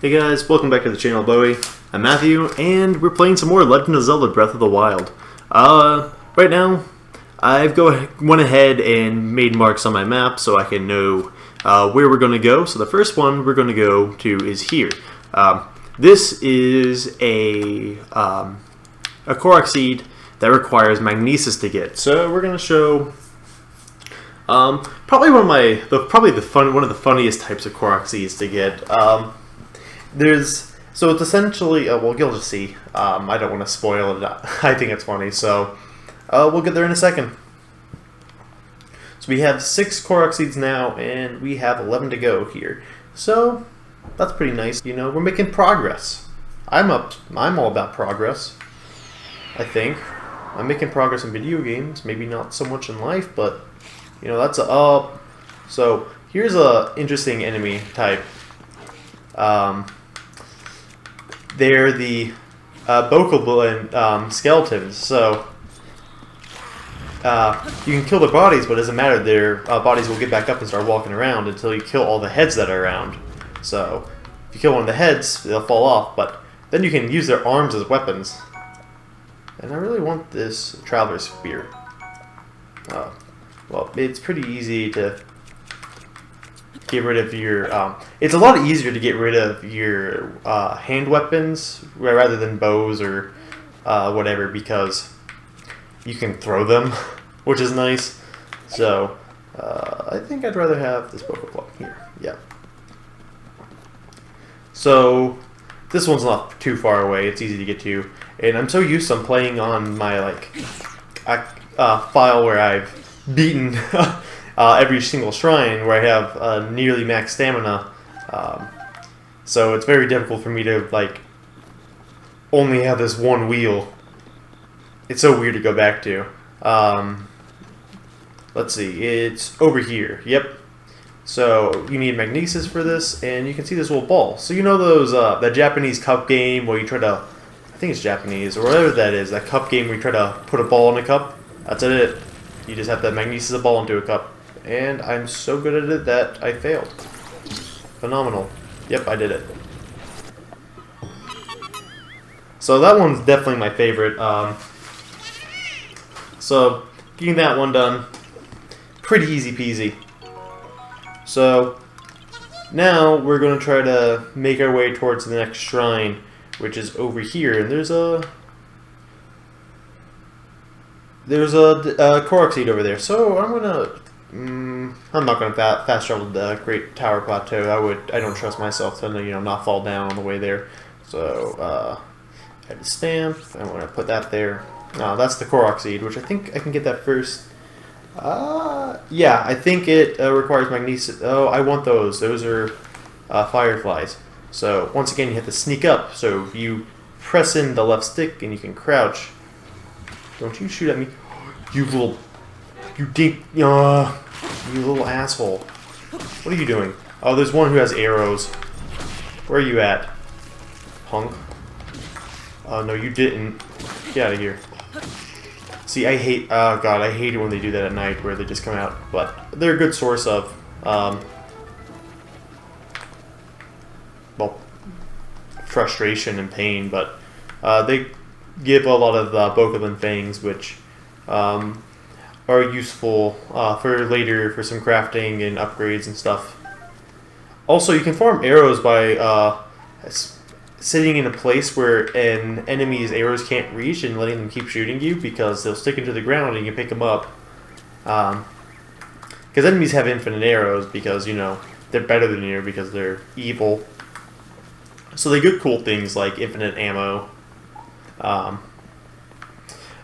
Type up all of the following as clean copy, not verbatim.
Hey guys, welcome back to the channel, Bowie. I'm Matthew, and we're playing some more Legend of Zelda Breath of the Wild. Right now, I've went ahead and made marks on my map so I can know where we're going to go. So the first one we're going to go to is here. This is a Korok seed that requires magnesis to get. So we're going to show probably one of the funniest types of Korok seeds to get. So it's essentially, well, you'll just see. I don't want to spoil it. I think it's funny, so we'll get there in a second. So we have 6 Korok seeds now, and we have 11 to go here. So that's pretty nice. You know, we're making progress. I'm all about progress. I think I'm making progress in video games. Maybe not so much in life, but you know, that's up. So here's a interesting enemy type. They're the Bokoblin skeletons, so you can kill their bodies, but it doesn't matter. Their bodies will get back up and start walking around until you kill all the heads that are around. So if you kill one of the heads, they'll fall off, but then you can use their arms as weapons. And I really want this Traveler's Spear. Well, it's pretty easy to get rid of your... it's a lot easier to get rid of your hand weapons rather than bows or whatever, because you can throw them, which is nice. So I think I'd rather have this Pokeball here. Yeah. So this one's not too far away. It's easy to get to, and I'm so used to playing on my file where I've beaten every single shrine, where I have nearly max stamina. So it's very difficult for me to only have this one wheel. It's so weird to go back to. Let's see, it's over here. Yep. So you need magnesis for this, and you can see this little ball. So you know those that Japanese cup game where you try to, I think it's Japanese or whatever that is, that cup game where you try to put a ball in a cup. That's it. You just have to magnesis a ball into a cup. And I'm so good at it that I failed. Phenomenal. Yep, I did it. So that one's definitely my favorite. So getting that one done, pretty easy peasy. So now we're going to try to make our way towards the next shrine, which is over here. And there's a Korok seed over there. So I'm not going to fast travel the Great Tower Plateau. I don't trust myself to not fall down on the way there. So I had to stamp. I'm going to put that there. That's the Korok seed, which I think I can get that first. Yeah, I think it requires magnesis. Oh, I want those. Those are fireflies. So once again, you have to sneak up. So you press in the left stick and you can crouch. Don't you shoot at me, you little asshole. What are you doing? Oh, there's one who has arrows. Where are you at, punk? Oh, no, you didn't. Get out of here. See, I hate... Oh, God, I hate it when they do that at night, where they just come out. But they're a good source of... well, frustration and pain, but they give a lot of Bokoblin fangs, which are useful for later for some crafting and upgrades and stuff. Also, you can form arrows by sitting in a place where an enemy's arrows can't reach and letting them keep shooting you, because they'll stick into the ground and you can pick them up. Because enemies have infinite arrows because, they're better than you because they're evil. So they get cool things like infinite ammo.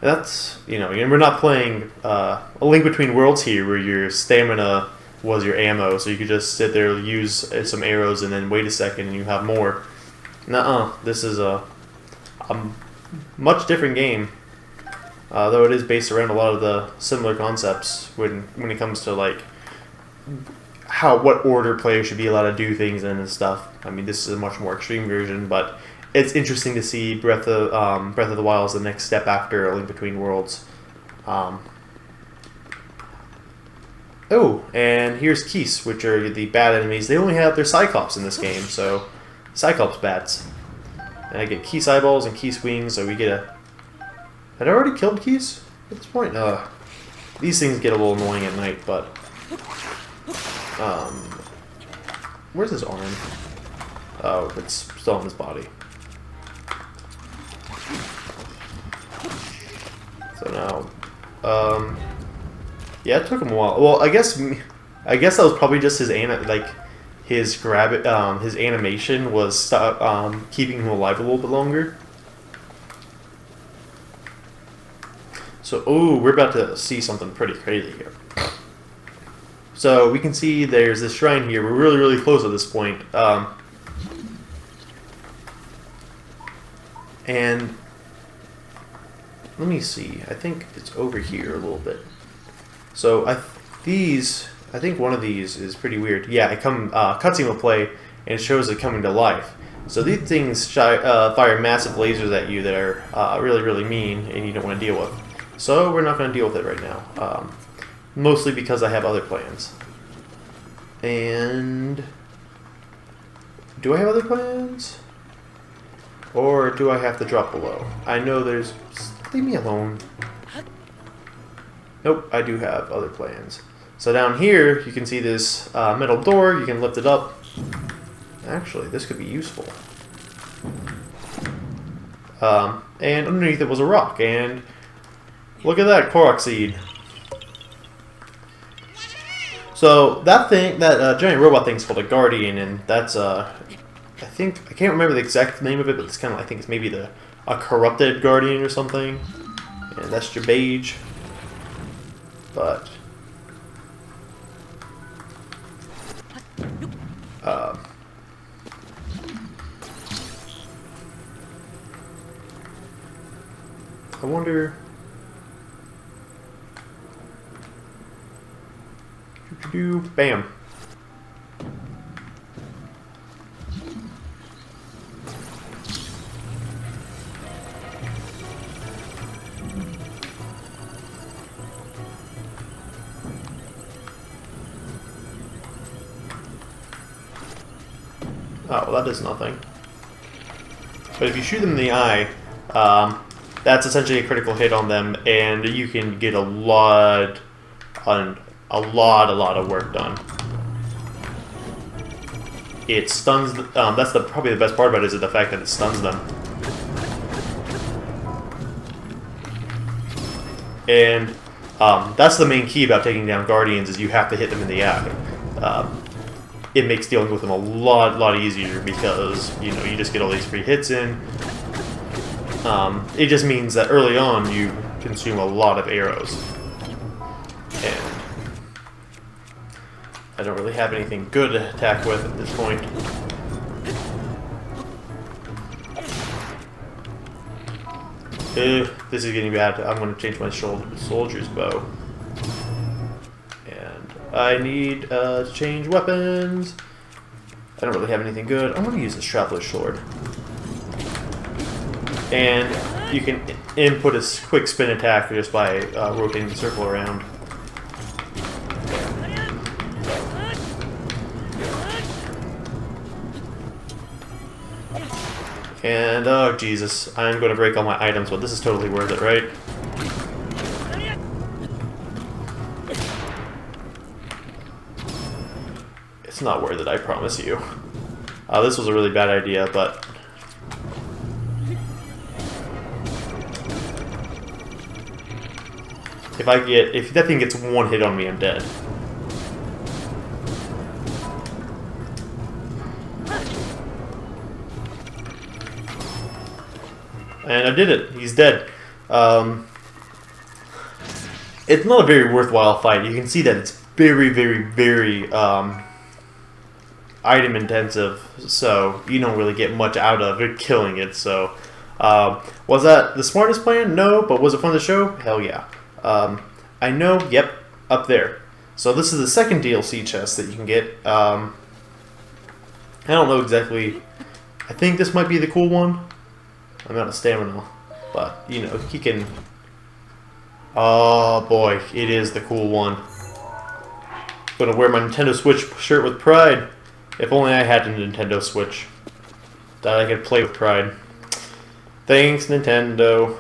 That's, and we're not playing A Link Between Worlds here where your stamina was your ammo, so you could just sit there, use some arrows, and then wait a second and you have more. Nuh-uh, this is a much different game, though it is based around a lot of the similar concepts when it comes to what order players should be allowed to do things in and stuff. I mean, this is a much more extreme version, but it's interesting to see Breath of the Wild as the next step after A Link Between Worlds. Oh, and here's Keese, which are the bad enemies. They only have their Cyclops in this game, so Cyclops bats. And I get Keese eyeballs and Keese wings, so we get a... Had I already killed Keese at this point? These things get a little annoying at night, but... where's his arm? Oh, it's still on his body. So now... yeah, it took him a while. Well, I guess that was probably just his his animation was keeping him alive a little bit longer. So, we're about to see something pretty crazy here. So we can see there's this shrine here. We're really, really close at this point. And let me see. I think it's over here a little bit. So I think one of these is pretty weird. Yeah, cutscene will play, and it shows it coming to life. So these things fire massive lasers at you that are really, really mean, and you don't want to deal with. So we're not going to deal with it right now. Mostly because I have other plans. And... do I have other plans? Or do I have to drop below? I know there's... leave me alone. Nope, I do have other plans. So down here, you can see this metal door. You can lift it up. Actually, this could be useful. And underneath it was a rock. And look at that, Korok seed. So that thing, that giant robot thing is called a Guardian, and that's I can't remember the exact name of it, but it's kind of, I think it's maybe a corrupted Guardian or something. And that's your beige. But I wonder. Bam. Oh, well, that does nothing. But if you shoot them in the eye, that's essentially a critical hit on them, and you can get a lot of work done. It stuns. That's probably the best part about it, is the fact that it stuns them. And that's the main key about taking down Guardians, is you have to hit them in the eye. It makes dealing with them a lot easier, because you just get all these free hits in. It just means that early on you consume a lot of arrows, and I don't really have anything good to attack with at this point. This is getting bad. I'm going to change my soldier's bow. And I need to change weapons. I don't really have anything good. I'm going to use this Traveler's Sword. And you can input a quick spin attack just by rotating the circle around. And, oh Jesus, I'm going to break all my items, but this is totally worth it, right? It's not worth it, I promise you. This was a really bad idea, but... if that thing gets one hit on me, I'm dead. And I did it. He's dead. It's not a very worthwhile fight. You can see that it's very, very, very item intensive, so you don't really get much out of it killing it. So, was that the smartest plan? No, but was it fun to show? Hell yeah. I know, yep, up there. So this is the second DLC chest that you can get. I don't know exactly. I think this might be the cool one. I'm out of stamina, but, he can... Oh boy, it is the cool one. Gonna wear my Nintendo Switch shirt with pride. If only I had a Nintendo Switch. that I could play with pride. Thanks, Nintendo.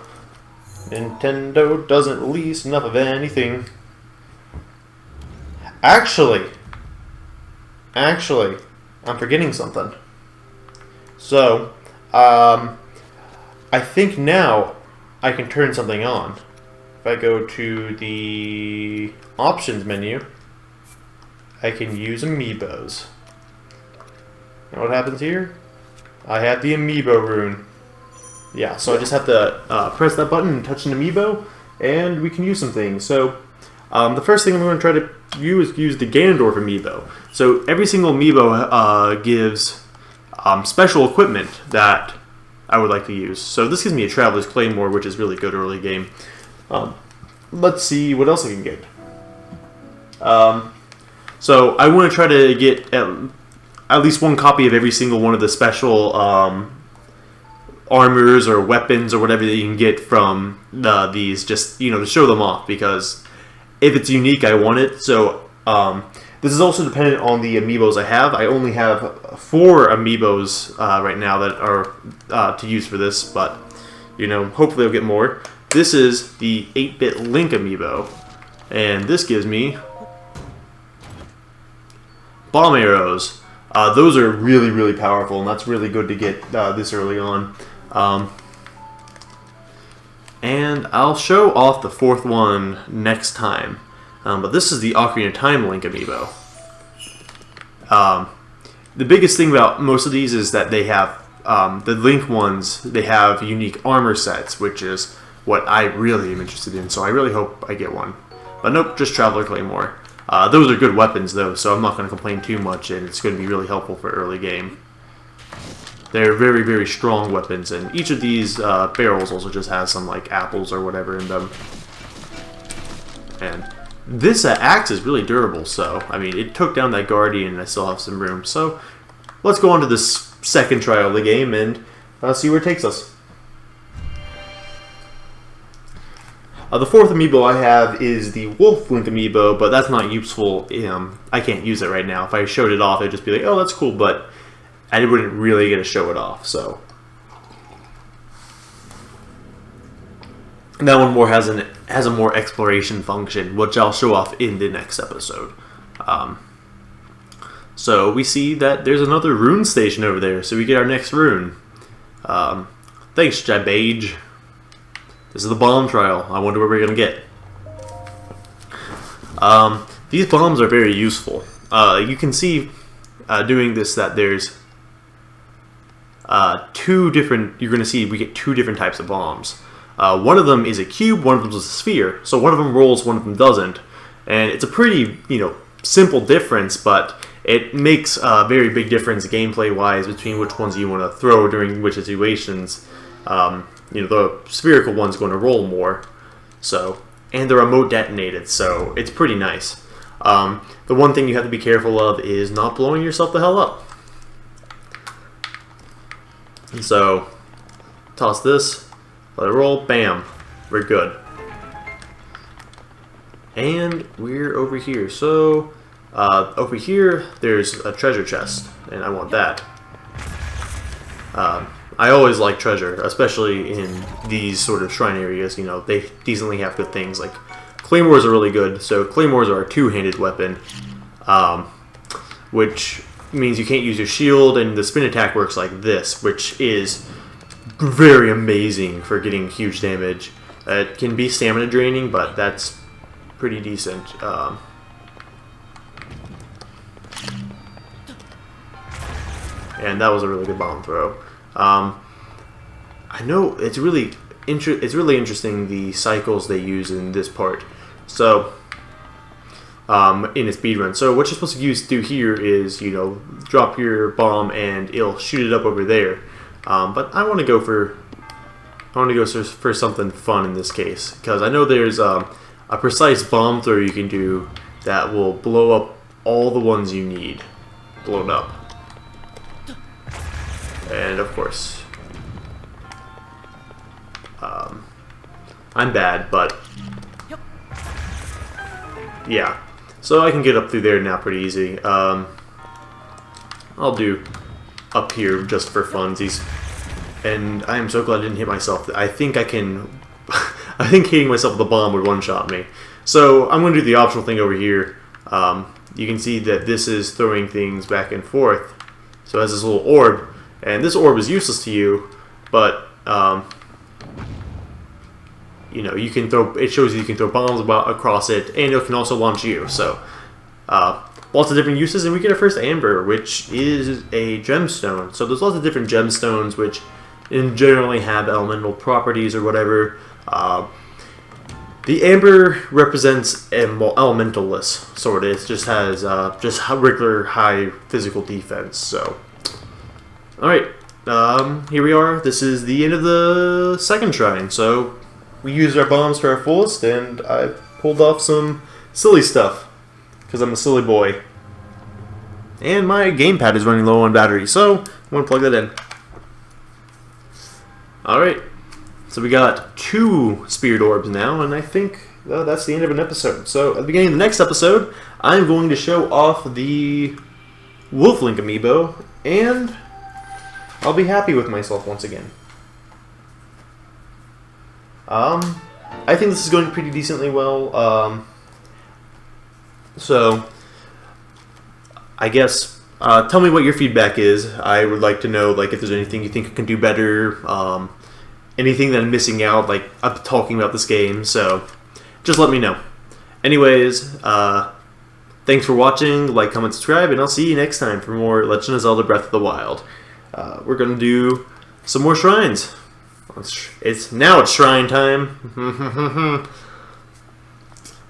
Nintendo doesn't release enough of anything. Actually, I'm forgetting something. So, I think now I can turn something on. If I go to the options menu, I can use amiibos. And what happens here? I have the amiibo rune. Yeah, so I just have to press that button and touch an amiibo, and we can use some things. So, the first thing I'm going to try to use the Ganondorf amiibo. So every single amiibo gives special equipment that I would like to use. So this gives me a Traveler's Claymore, which is really good early game. Let's see what else I can get. So I want to try to get at least one copy of every single one of the special armors or weapons or whatever that you can get from these, just, you know, to show them off, because if it's unique, I want it. So this is also dependent on the amiibos I have. I only have 4 amiibos right now that are to use for this, but, you know, hopefully I'll get more. This is the 8-bit Link amiibo, and this gives me bomb arrows. Those are really, really powerful, and that's really good to get this early on. And I'll show off the 4th one next time. But this is the Ocarina of Time Link amiibo. The biggest thing about most of these is that they have, the Link ones, they have unique armor sets, which is what I really am interested in, so I really hope I get one. But nope, just Traveler Claymore. Those are good weapons though, so I'm not going to complain too much, and it's going to be really helpful for early game. They're very, very strong weapons, and each of these barrels also just has some like apples or whatever in them. And this axe is really durable, so I mean, it took down that Guardian, and I still have some room. So let's go on to this second trial of the game and see where it takes us. The 4th amiibo I have is the Wolf Link amiibo, but that's not useful. I can't use it right now. If I showed it off, it'd just be like, oh, that's cool, but I wouldn't really get to show it off. So and that one has a more exploration function, which I'll show off in the next episode. So we see that there's another rune station over there, so we get our next rune. Thanks, Jabage. This is the bomb trial. I wonder what we're going to get. These bombs are very useful. You can see doing this that there's 2 different... You're going to see we get 2 different types of bombs. One of them is a cube, one of them is a sphere. So one of them rolls, one of them doesn't. And it's a pretty, you know, simple difference, but it makes a very big difference gameplay-wise between which ones you want to throw during which situations. You know, the spherical one's going to roll more, so, and they're remote detonated, so it's pretty nice. The one thing you have to be careful of is not blowing yourself the hell up. And so, toss this, let it roll, bam, we're good. And we're over here. So, over here, there's a treasure chest, and I want that. I always like treasure, especially in these sort of shrine areas. You know, they decently have good things. Like, claymores are really good. So claymores are a 2-handed weapon, which means you can't use your shield, and the spin attack works like this, which is very amazing for getting huge damage. It can be stamina draining, but that's pretty decent. And that was a really good bomb throw. I know it's really interesting the cycles they use in this part. So in a speedrun. So what you're supposed to do here is, you know, drop your bomb and it'll shoot it up over there. But I want to go for something fun in this case, because I know there's a precise bomb throw you can do that will blow up all the ones you need blown up. And of course, I'm bad, but yeah. So I can get up through there now pretty easy. I'll do up here just for funsies. And I am so glad I didn't hit myself. I think I can... I think hitting myself with a bomb would one-shot me. So I'm going to do the optional thing over here. You can see that this is throwing things back and forth. So it has this little orb. And this orb is useless to you, but... you know, you can throw. It shows you can throw bombs across it, and it can also launch you. So, lots of different uses, and we get our first amber, which is a gemstone. So there's lots of different gemstones, which generally have elemental properties or whatever. The amber represents elementalist, sort of. It just has just regular high physical defense. So, all right, here we are. This is the end of the second shrine. So. We used our bombs to our fullest, and I pulled off some silly stuff, because I'm a silly boy. And my gamepad is running low on battery, so I'm going to plug that in. Alright, so we got 2 spirit orbs now, and I think that's the end of an episode. So, at the beginning of the next episode, I'm going to show off the Wolf-Link amiibo, and I'll be happy with myself once again. I think this is going pretty decently well. So, I guess, tell me what your feedback is. I would like to know, like, if there's anything you think I can do better, anything that I'm missing out, like, I'm talking about this game, so just let me know. Anyways, thanks for watching, like, comment, subscribe, and I'll see you next time for more Legend of Zelda Breath of the Wild. We're gonna do some more shrines. Now it's shrine time.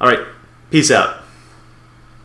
Alright, peace out.